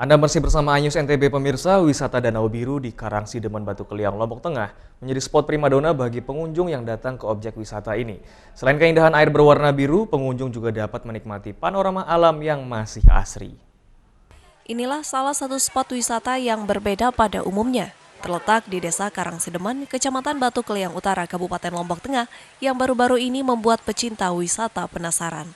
Anda masih bersama Anyus NTB pemirsa. Wisata Danau Biru di Karangsidemen Batu Keliang, Lombok Tengah menjadi spot primadona bagi pengunjung yang datang ke objek wisata ini. Selain keindahan air berwarna biru, pengunjung juga dapat menikmati panorama alam yang masih asri. Inilah salah satu spot wisata yang berbeda pada umumnya. Terletak di Desa Karangsidemen, Kecamatan Batu Keliang Utara, Kabupaten Lombok Tengah, yang baru-baru ini membuat pecinta wisata penasaran.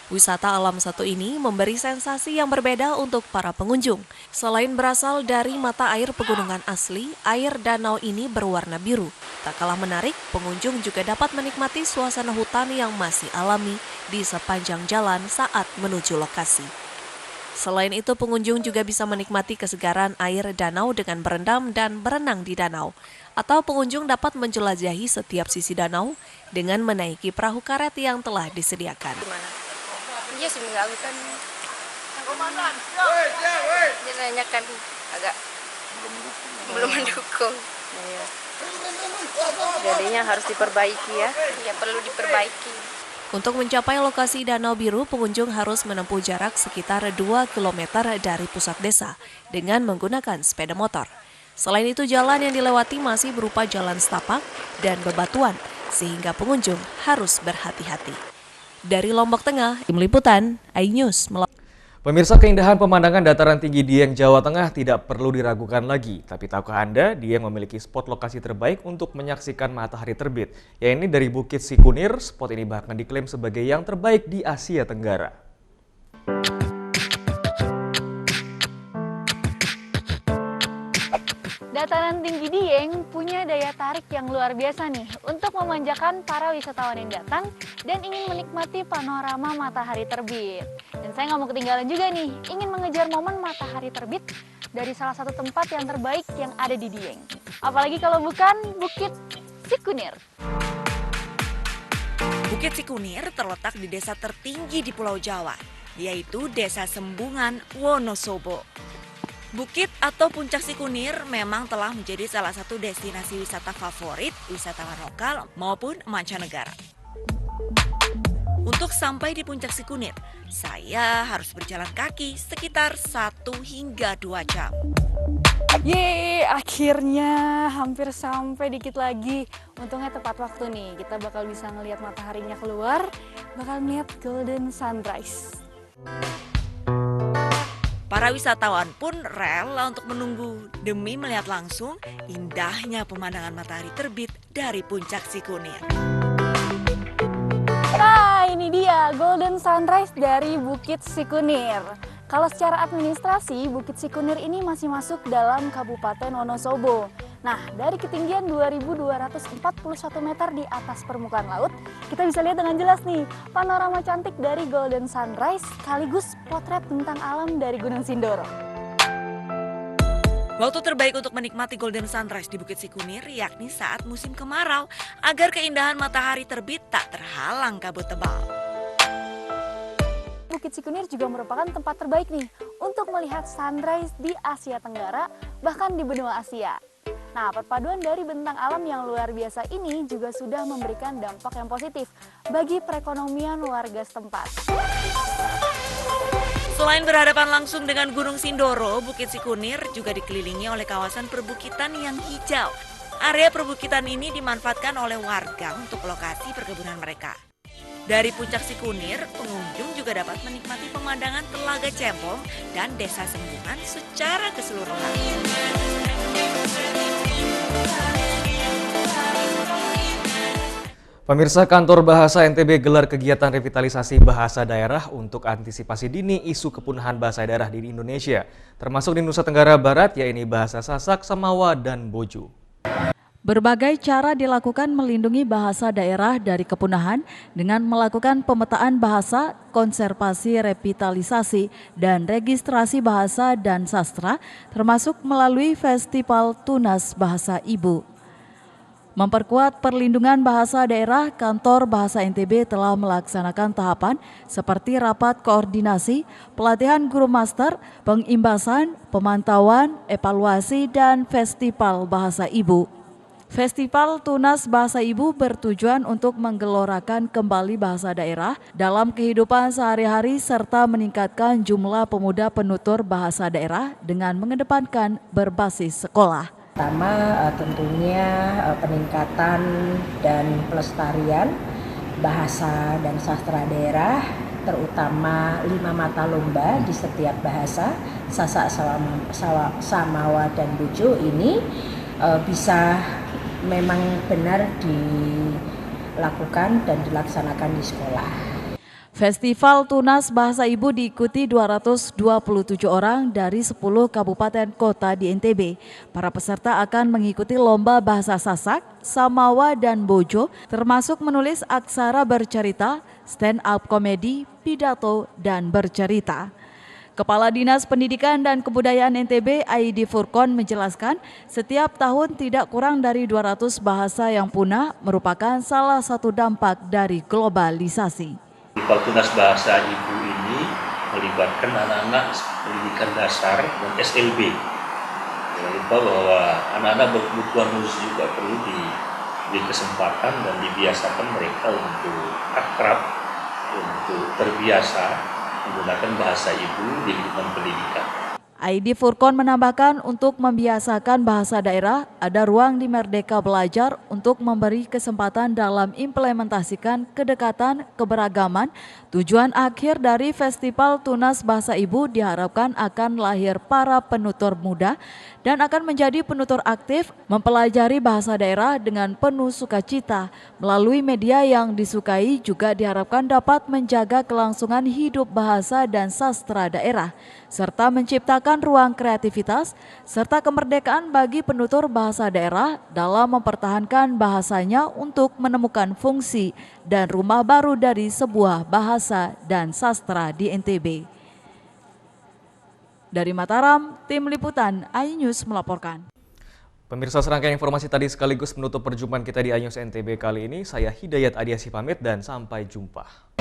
Wisata alam satu ini memberi sensasi yang berbeda untuk para pengunjung. Selain berasal dari mata air pegunungan asli, air danau ini berwarna biru. Tak kalah menarik, pengunjung juga dapat menikmati suasana hutan yang masih alami di sepanjang jalan saat menuju lokasi. Selain itu, pengunjung juga bisa menikmati kesegaran air danau dengan berendam dan berenang di danau. Atau pengunjung dapat menjelajahi setiap sisi danau dengan menaiki perahu karet yang telah disediakan. Iya sih mengganggu kan. Jenanya kan agak belum mendukung. Iya. Jadinya harus diperbaiki ya. Iya perlu diperbaiki. Untuk mencapai lokasi Danau Biru, pengunjung harus menempuh jarak sekitar 2 km dari pusat desa dengan menggunakan sepeda motor. Selain itu, jalan yang dilewati masih berupa jalan setapak dan bebatuan, sehingga pengunjung harus berhati-hati. Dari Lombok Tengah, Tim Liputan, iNews. Pemirsa, keindahan pemandangan dataran tinggi Dieng, Jawa Tengah tidak perlu diragukan lagi. Tapi tahukah Anda, Dieng memiliki spot lokasi terbaik untuk menyaksikan matahari terbit. Yaitu dari Bukit Sikunir, spot ini bahkan diklaim sebagai yang terbaik di Asia Tenggara. Dataran tinggi Dieng punya daya tarik yang luar biasa nih untuk memanjakan para wisatawan yang datang dan ingin menikmati panorama matahari terbit. Dan saya nggak mau ketinggalan juga nih, ingin mengejar momen matahari terbit dari salah satu tempat yang terbaik yang ada di Dieng. Apalagi kalau bukan Bukit Sikunir. Bukit Sikunir terletak di desa tertinggi di Pulau Jawa, yaitu Desa Sembungan, Wonosobo. Bukit atau Puncak Sikunir memang telah menjadi salah satu destinasi wisata favorit wisatawan lokal maupun mancanegara. Untuk sampai di Puncak Sikunir, saya harus berjalan kaki sekitar 1 hingga 2 jam. Yeay, akhirnya hampir sampai, dikit lagi. Untungnya tepat waktu nih, kita bakal bisa ngelihat mataharinya keluar, bakal melihat golden sunrise. Para wisatawan pun rela untuk menunggu demi melihat langsung indahnya pemandangan matahari terbit dari Puncak Sikunir. Nah, ini dia golden sunrise dari Bukit Sikunir. Kalau secara administrasi, Bukit Sikunir ini masih masuk dalam Kabupaten Wonosobo. Nah, dari ketinggian 2.241 meter di atas permukaan laut, kita bisa lihat dengan jelas nih panorama cantik dari golden sunrise sekaligus potret tentang alam dari Gunung Sindoro. Waktu terbaik untuk menikmati golden sunrise di Bukit Sikunir yakni saat musim kemarau agar keindahan matahari terbit tak terhalang kabut tebal. Bukit Sikunir juga merupakan tempat terbaik nih untuk melihat sunrise di Asia Tenggara, bahkan di benua Asia. Nah, perpaduan dari bentang alam yang luar biasa ini juga sudah memberikan dampak yang positif bagi perekonomian warga setempat. Selain berhadapan langsung dengan Gunung Sindoro, Bukit Sikunir juga dikelilingi oleh kawasan perbukitan yang hijau. Area perbukitan ini dimanfaatkan oleh warga untuk lokasi perkebunan mereka. Dari Puncak Sikunir, pengunjung juga dapat menikmati pemandangan Telaga Cebong dan Desa Sembungan secara keseluruhan. Pemirsa, Kantor Bahasa NTB gelar kegiatan revitalisasi bahasa daerah untuk antisipasi dini isu kepunahan bahasa daerah di Indonesia, termasuk di Nusa Tenggara Barat, yaitu bahasa Sasak, Samawa, dan Bojo. Berbagai cara dilakukan melindungi bahasa daerah dari kepunahan dengan melakukan pemetaan bahasa, konservasi, revitalisasi, dan registrasi bahasa dan sastra, termasuk melalui Festival Tunas Bahasa Ibu. Memperkuat perlindungan bahasa daerah, Kantor Bahasa NTB telah melaksanakan tahapan seperti rapat koordinasi, pelatihan guru master, pengimbasan, pemantauan, evaluasi, dan Festival Bahasa Ibu. Festival Tunas Bahasa Ibu bertujuan untuk menggelorakan kembali bahasa daerah dalam kehidupan sehari-hari serta meningkatkan jumlah pemuda penutur bahasa daerah dengan mengedepankan berbasis sekolah. Pertama tentunya peningkatan dan pelestarian bahasa dan sastra daerah, terutama 5 mata lomba di setiap bahasa, Sasak, Samawa, dan Bojo ini bisa memang benar dilakukan dan dilaksanakan di sekolah. Festival Tunas Bahasa Ibu diikuti 227 orang dari 10 kabupaten kota di NTB. Para peserta akan mengikuti lomba bahasa Sasak, Samawa, dan Bojo, termasuk menulis aksara bercerita, stand up komedi, pidato, dan bercerita. Kepala Dinas Pendidikan dan Kebudayaan NTB, Aidi Furkon, menjelaskan setiap tahun tidak kurang dari 200 bahasa yang punah merupakan salah satu dampak dari globalisasi. Festival Tunas Bahasa Ibu ini melibatkan anak-anak pendidikan dasar dan SLB. Jangan lupa bahwa anak-anak berkebutuhan khusus juga perlu diberi kesempatan dan dibiasakan mereka untuk akrab, untuk terbiasa menggunakan bahasa ibu di lingkungan pendidikan. Aidi Furkon menambahkan untuk membiasakan bahasa daerah, ada ruang di Merdeka Belajar untuk memberi kesempatan dalam implementasikan kedekatan keberagaman. Tujuan akhir dari Festival Tunas Bahasa Ibu diharapkan akan lahir para penutur muda dan akan menjadi penutur aktif mempelajari bahasa daerah dengan penuh sukacita. Melalui media yang disukai juga diharapkan dapat menjaga kelangsungan hidup bahasa dan sastra daerah, serta menciptakan ruang kreativitas serta kemerdekaan bagi penutur bahasa daerah dalam mempertahankan bahasanya untuk menemukan fungsi dan rumah baru dari sebuah bahasa dan sastra di NTB. Dari Mataram, Tim Liputan iNews melaporkan. Pemirsa, serangkaian informasi tadi sekaligus menutup perjumpaan kita di iNews NTB kali ini. Saya Hidayat Adiasi pamit dan sampai jumpa.